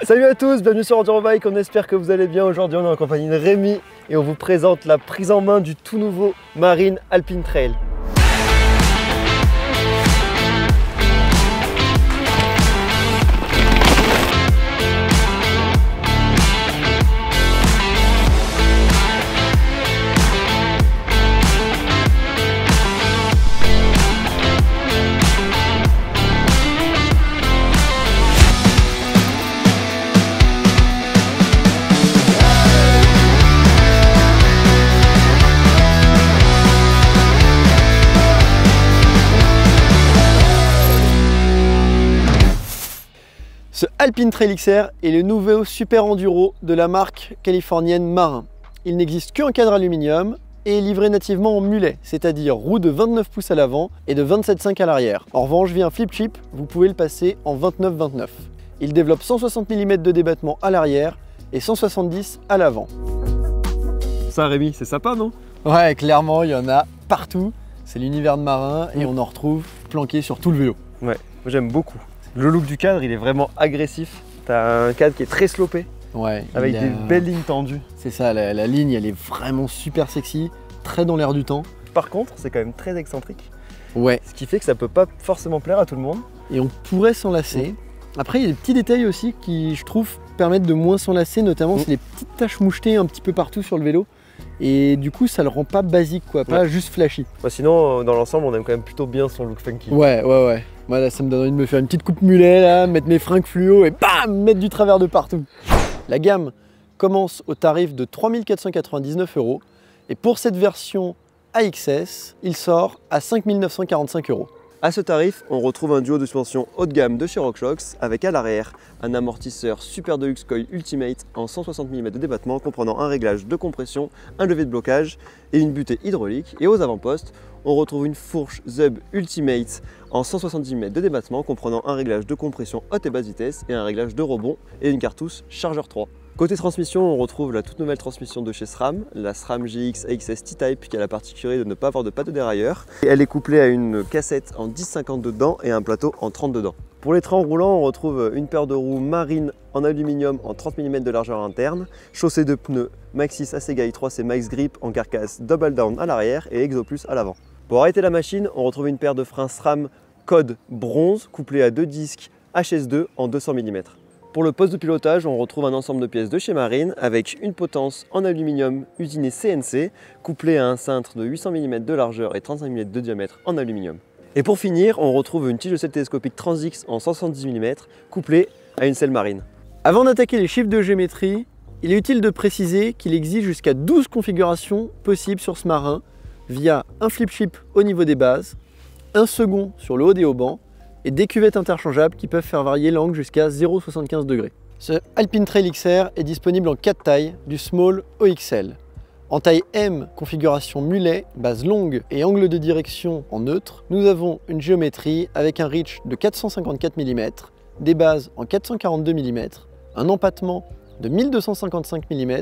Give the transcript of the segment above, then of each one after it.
Salut à tous, bienvenue sur Enduro Bike, on espère que vous allez bien. Aujourd'hui on est en compagnie de Rémi et on vous présente la prise en main du tout nouveau Marine Alpine Trail. Ce Alpine Trail XR est le nouveau super enduro de la marque californienne Marin. Il n'existe qu'en cadre aluminium et est livré nativement en mulet, c'est-à-dire roue de 29 pouces à l'avant et de 27,5 à l'arrière. En revanche, via un flip chip, vous pouvez le passer en 29-29. Il développe 160 mm de débattement à l'arrière et 170 à l'avant. Ça Rémi, c'est sympa non? Ouais, clairement, il y en a partout. C'est l'univers de Marin et on en retrouve planqué sur tout le vélo. Ouais, moi j'aime beaucoup. Le look du cadre, il est vraiment agressif. T'as un cadre qui est très slopé, ouais, avec des belles lignes tendues. C'est ça, la ligne, elle est vraiment super sexy, très dans l'air du temps. Par contre, c'est quand même très excentrique. Ouais. Ce qui fait que ça peut pas forcément plaire à tout le monde. Et on pourrait s'enlacer. Après, il y a des petits détails aussi qui, je trouve, permettent de moins s'enlacer, notamment c'est les petites taches mouchetées un petit peu partout sur le vélo. Et du coup, ça le rend pas basique, quoi, pas juste flashy. Bah, sinon, dans l'ensemble, on aime quand même plutôt bien son look funky. Ouais. Moi là, ça me donne envie de me faire une petite coupe mulet, là, mettre mes fringues fluo et bam, mettre du travers de partout. La gamme commence au tarif de 3 499 € et pour cette version AXS, il sort à 5 945 €. À ce tarif, on retrouve un duo de suspension haut de gamme de chez RockShox avec à l'arrière un amortisseur Super Deluxe Coil Ultimate en 160 mm de débattement comprenant un réglage de compression, un levier de blocage et une butée hydraulique. Et aux avant-postes, on retrouve une fourche Zub Ultimate en 170 mm de débattement comprenant un réglage de compression haute et basse vitesse et un réglage de rebond et une cartouche chargeur 3. Côté transmission, on retrouve la toute nouvelle transmission de chez SRAM, la SRAM GX AXS T-Type qui a la particularité de ne pas avoir de patte de dérailleur. Et elle est couplée à une cassette en 10-50 dedans et un plateau en 30 dedans. Pour les trains roulants, on retrouve une paire de roues Marine en aluminium en 30 mm de largeur interne, chaussée de pneus Maxxis Assegai 3C Max Grip en carcasse Double Down à l'arrière et Exo Plus à l'avant. Pour arrêter la machine, on retrouve une paire de freins SRAM Code bronze couplés à deux disques HS2 en 200 mm. Pour le poste de pilotage, on retrouve un ensemble de pièces de chez Marine avec une potence en aluminium usinée CNC couplée à un cintre de 800 mm de largeur et 35 mm de diamètre en aluminium. Et pour finir, on retrouve une tige de selle télescopique Transix en 170 mm couplée à une selle Marine. Avant d'attaquer les chiffres de géométrie, il est utile de préciser qu'il existe jusqu'à 12 configurations possibles sur ce Marin via un flip chip au niveau des bases, un second sur le haut des haubans et des cuvettes interchangeables qui peuvent faire varier l'angle jusqu'à 0,75 degrés. Ce Alpine Trail XR est disponible en 4 tailles, du small au XL. En taille M, configuration mulet, base longue et angle de direction en neutre, nous avons une géométrie avec un reach de 454 mm, des bases en 442 mm, un empattement de 1255 mm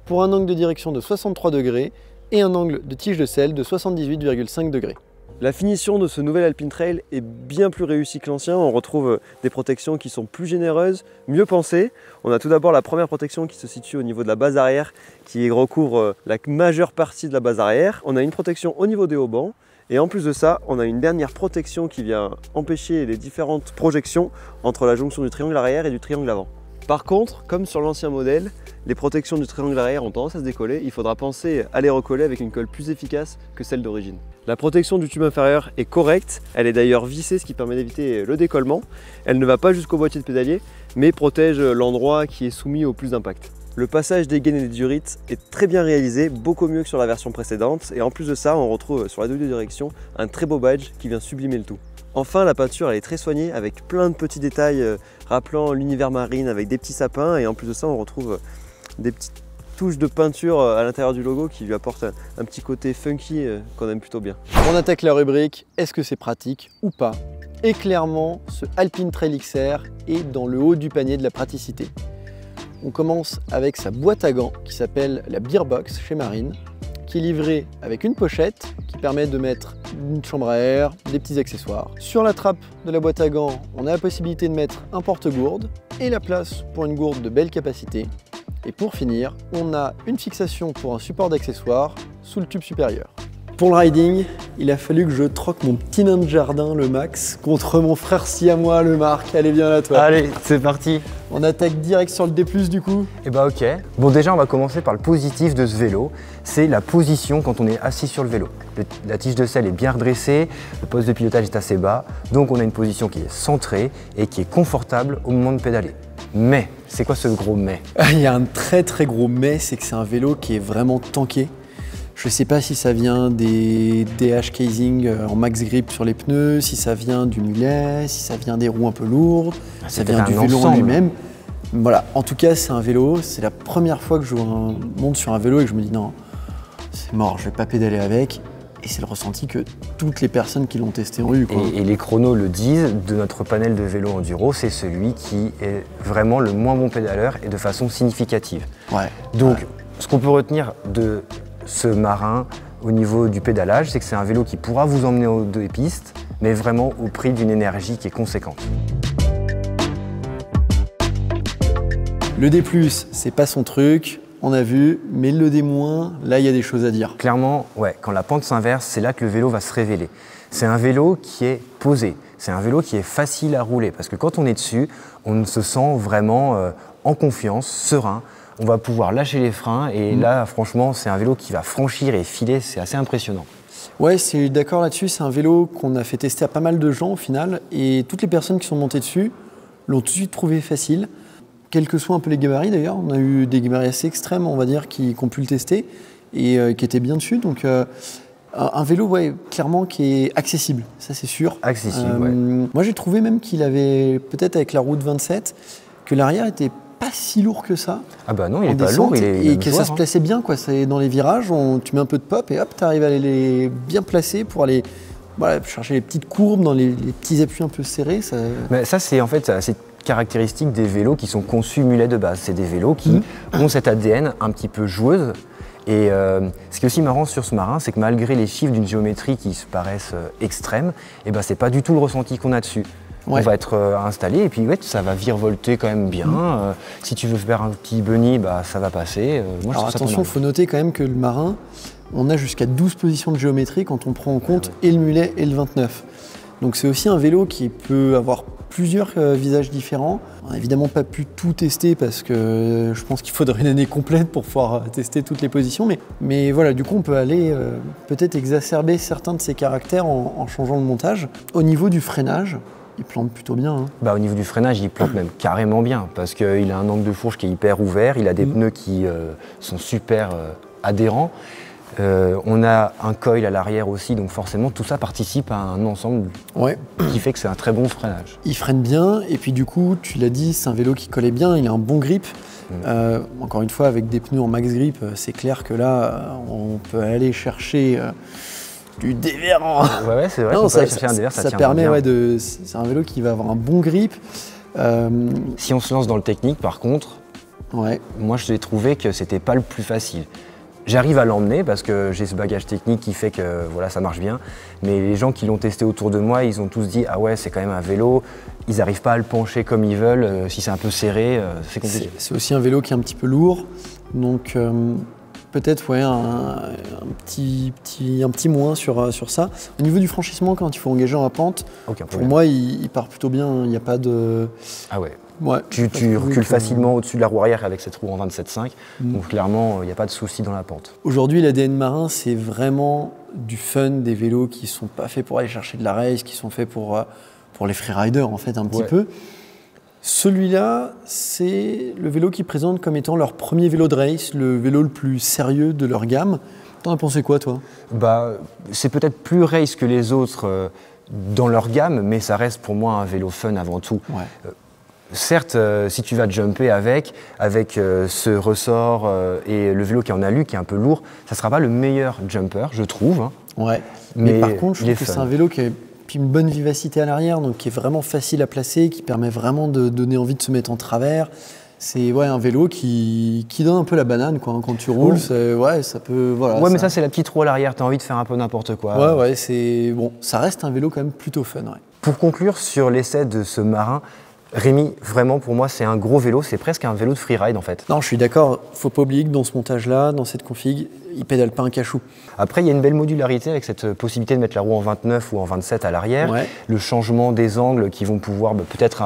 pour un angle de direction de 63 degrés et un angle de tige de selle de 78,5 degrés. La finition de ce nouvel Alpine Trail est bien plus réussie que l'ancien. On retrouve des protections qui sont plus généreuses, mieux pensées. On a tout d'abord la première protection qui se situe au niveau de la base arrière, qui recouvre la majeure partie de la base arrière. On a une protection au niveau des haubans. Et en plus de ça, on a une dernière protection qui vient empêcher les différentes projections entre la jonction du triangle arrière et du triangle avant. Par contre, comme sur l'ancien modèle, les protections du triangle arrière ont tendance à se décoller. Il faudra penser à les recoller avec une colle plus efficace que celle d'origine. La protection du tube inférieur est correcte, elle est d'ailleurs vissée, ce qui permet d'éviter le décollement. Elle ne va pas jusqu'au boîtier de pédalier, mais protège l'endroit qui est soumis au plus d'impact. Le passage des gaines et des durites est très bien réalisé, beaucoup mieux que sur la version précédente. Et en plus de ça, on retrouve sur la douille de direction un très beau badge qui vient sublimer le tout. Enfin, la peinture elle est très soignée avec plein de petits détails rappelant l'univers Marine avec des petits sapins. Et en plus de ça, on retrouve des petites touches de peinture à l'intérieur du logo qui lui apportent un petit côté funky qu'on aime plutôt bien. On attaque la rubrique « Est-ce que c'est pratique ou pas ?» Et clairement, ce Alpine Trail XR est dans le haut du panier de la praticité. On commence avec sa boîte à gants qui s'appelle la Beer Box chez Marine, qui est livrée avec une pochette qui permet de mettre une chambre à air, des petits accessoires. Sur la trappe de la boîte à gants, on a la possibilité de mettre un porte-gourde et la place pour une gourde de belle capacité. Et pour finir, on a une fixation pour un support d'accessoires sous le tube supérieur. Pour le riding, il a fallu que je troque mon petit nain de jardin, le Max, contre mon frère siamois, le Marc. Allez, viens là, toi. Allez, c'est parti. On attaque direct sur le D+, du coup. Eh bah ok. Bon, déjà, on va commencer par le positif de ce vélo. C'est la position quand on est assis sur le vélo. La tige de selle est bien redressée, le poste de pilotage est assez bas, donc on a une position qui est centrée et qui est confortable au moment de pédaler. Mais, c'est quoi ce gros mais? Il y a un très gros mais, c'est que c'est un vélo qui est vraiment tanké. Je ne sais pas si ça vient des DH casing en max grip sur les pneus, si ça vient du mulet, si ça vient des roues un peu lourdes, si ça vient du vélo en lui-même. Voilà, en tout cas c'est un vélo, c'est la première fois que je monte sur un vélo et que je me dis non, c'est mort, je vais pas pédaler avec. Et c'est le ressenti que toutes les personnes qui l'ont testé ont eu, quoi. Et les chronos le disent, de notre panel de vélo enduro, c'est celui qui est vraiment le moins bon pédaleur et de façon significative. Ouais. Donc ce qu'on peut retenir de ce Marin au niveau du pédalage, c'est que c'est un vélo qui pourra vous emmener aux deux pistes, mais vraiment au prix d'une énergie qui est conséquente. Le D+, c'est pas son truc, on a vu, mais le D-, là il y a des choses à dire. Clairement, ouais, quand la pente s'inverse, c'est là que le vélo va se révéler. C'est un vélo qui est posé, c'est un vélo qui est facile à rouler, parce que quand on est dessus, on se sent vraiment en confiance, serein. On va pouvoir lâcher les freins et là, franchement, c'est un vélo qui va franchir et filer, c'est assez impressionnant. Ouais, c'est d'accord là-dessus, c'est un vélo qu'on a fait tester à pas mal de gens au final et toutes les personnes qui sont montées dessus l'ont tout de suite trouvé facile, quels que soient un peu les gabarits d'ailleurs. On a eu des gabarits assez extrêmes, on va dire, qui ont pu le tester et qui étaient bien dessus. Donc un vélo, ouais, clairement qui est accessible, ça c'est sûr. Accessible, ouais. Moi j'ai trouvé même qu'il avait, peut-être avec la route 27, que l'arrière était pas si lourd que ça. Ah bah non, il est pas lourd, il est et que ça se plaçait bien, quoi. C'est dans les virages, tu mets un peu de pop et hop, tu arrives à les bien placer pour aller chercher les petites courbes dans les petits appuis un peu serrés. Mais ça, c'est en fait assez caractéristique des vélos qui sont conçus mulets de base. C'est des vélos qui ont cet ADN un petit peu joueuse. Et ce qui est aussi marrant sur ce Marin, c'est que malgré les chiffres d'une géométrie qui se paraissent extrêmes, et ben c'est pas du tout le ressenti qu'on a dessus. Ouais. On va être installé et puis ouais, ça va virevolter quand même bien. Si tu veux faire un petit bunny, bah, ça va passer. Moi, alors attention, il faut noter quand même que le Marin, on a jusqu'à 12 positions de géométrie quand on prend en compte et le mulet et le 29. Donc c'est aussi un vélo qui peut avoir plusieurs visages différents. On n'a évidemment pas pu tout tester parce que je pense qu'il faudrait une année complète pour pouvoir tester toutes les positions. Mais voilà, du coup on peut aller peut-être exacerber certains de ces caractères en changeant le montage. Au niveau du freinage, il plante plutôt bien. Hein. Bah, au niveau du freinage, il plante même carrément bien parce qu'il a un angle de fourche qui est hyper ouvert, il a des pneus qui sont super adhérents. On a un coil à l'arrière aussi, donc forcément tout ça participe à un ensemble qui fait que c'est un très bon freinage. Il freine bien et puis du coup, tu l'as dit, c'est un vélo qui collait bien, il a un bon grip. Encore une fois, avec des pneus en max grip, c'est clair que là, on peut aller chercher du dévers. Ouais, c'est vrai. Non, ça chercher un dévers, ça tient permet, bien. c'est un vélo qui va avoir un bon grip. Si on se lance dans le technique, par contre, moi je l'ai trouvé que c'était pas le plus facile. J'arrive à l'emmener parce que j'ai ce bagage technique qui fait que voilà, ça marche bien. Mais les gens qui l'ont testé autour de moi, ils ont tous dit « Ah ouais, c'est quand même un vélo ». Ils n'arrivent pas à le pencher comme ils veulent. Si c'est un peu serré, c'est compliqué. C'est aussi un vélo qui est un petit peu lourd. Donc peut-être un petit moins sur ça. Au niveau du franchissement, quand il faut engager en pente, pour moi, il part plutôt bien. Il n'y a pas de... Ah ouais. Tu recules facilement au-dessus de la roue arrière avec cette roue en 27.5, donc clairement il n'y a pas de souci dans la pente. Aujourd'hui l'ADN Marin c'est vraiment du fun, des vélos qui ne sont pas faits pour aller chercher de la race, qui sont faits pour les freeriders en fait un petit peu. Celui-là c'est le vélo qu'ils présentent comme étant leur premier vélo de race, le vélo le plus sérieux de leur gamme. T'en as pensé quoi toi? C'est peut-être plus race que les autres dans leur gamme, mais ça reste pour moi un vélo fun avant tout. Certes, si tu vas jumper avec ce ressort et le vélo qui en alu, qui est un peu lourd, ça ne sera pas le meilleur jumper, je trouve. Hein. Mais par contre, je trouve que c'est un vélo qui a une bonne vivacité à l'arrière, donc qui est vraiment facile à placer, qui permet vraiment de donner envie de se mettre en travers. C'est un vélo qui donne un peu la banane quoi. Quand tu roules, ça peut. Voilà, ouais, mais ça c'est la petite roue à l'arrière, tu as envie de faire un peu n'importe quoi. Ouais, c'est bon, ça reste un vélo quand même plutôt fun. Ouais. Pour conclure sur l'essai de ce Marin, Rémi, vraiment pour moi c'est un gros vélo, c'est presque un vélo de freeride en fait. Non, je suis d'accord, faut pas oublier que dans ce montage-là, dans cette config, il pédale pas un cachou. Après, il y a une belle modularité avec cette possibilité de mettre la roue en 29 ou en 27 à l'arrière, le changement des angles qui vont pouvoir peut-être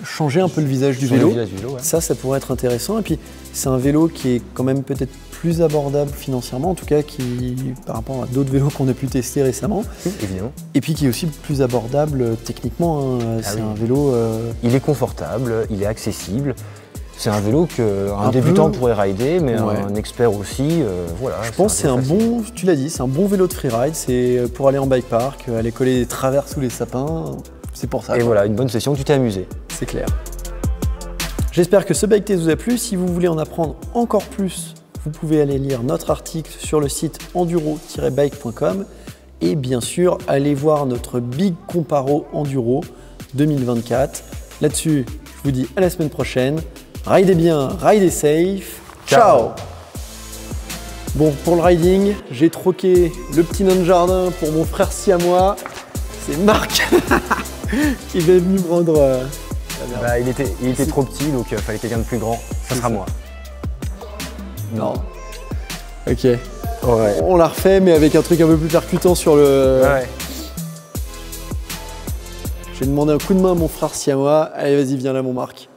changer un peu le visage du vélo. Ça pourrait être intéressant. Et puis, c'est un vélo qui est quand même peut-être plus abordable financièrement, en tout cas par rapport à d'autres vélos qu'on a pu tester récemment. Évidemment. Et puis qui est aussi plus abordable techniquement. C'est un vélo... Il est confortable, il est accessible. C'est un vélo qu'un débutant pourrait rider, mais un expert aussi. Voilà. Je pense que c'est un bon, tu l'as dit, c'est un bon vélo de freeride. C'est pour aller en bike park, aller coller des travers sous les sapins. C'est pour ça. Et voilà, une bonne session, tu t'es amusé. C'est clair. J'espère que ce bike test vous a plu. Si vous voulez en apprendre encore plus, vous pouvez aller lire notre article sur le site enduro-bike.com et bien sûr, allez voir notre Big Comparo Enduro 2024. Là-dessus, je vous dis à la semaine prochaine. Ridez bien, ridez safe. Ciao. Bon, pour le riding, j'ai troqué le petit nain de jardin pour mon frère siamois. C'est Marc qui est venu me rendre... il était trop petit, donc il fallait quelqu'un de plus grand. Ça sera moi. Non. Ok. On l'a refait, mais avec un truc un peu plus percutant sur le... J'ai demandé un coup de main à mon frère siamois. Allez, vas-y, viens là, mon Marc.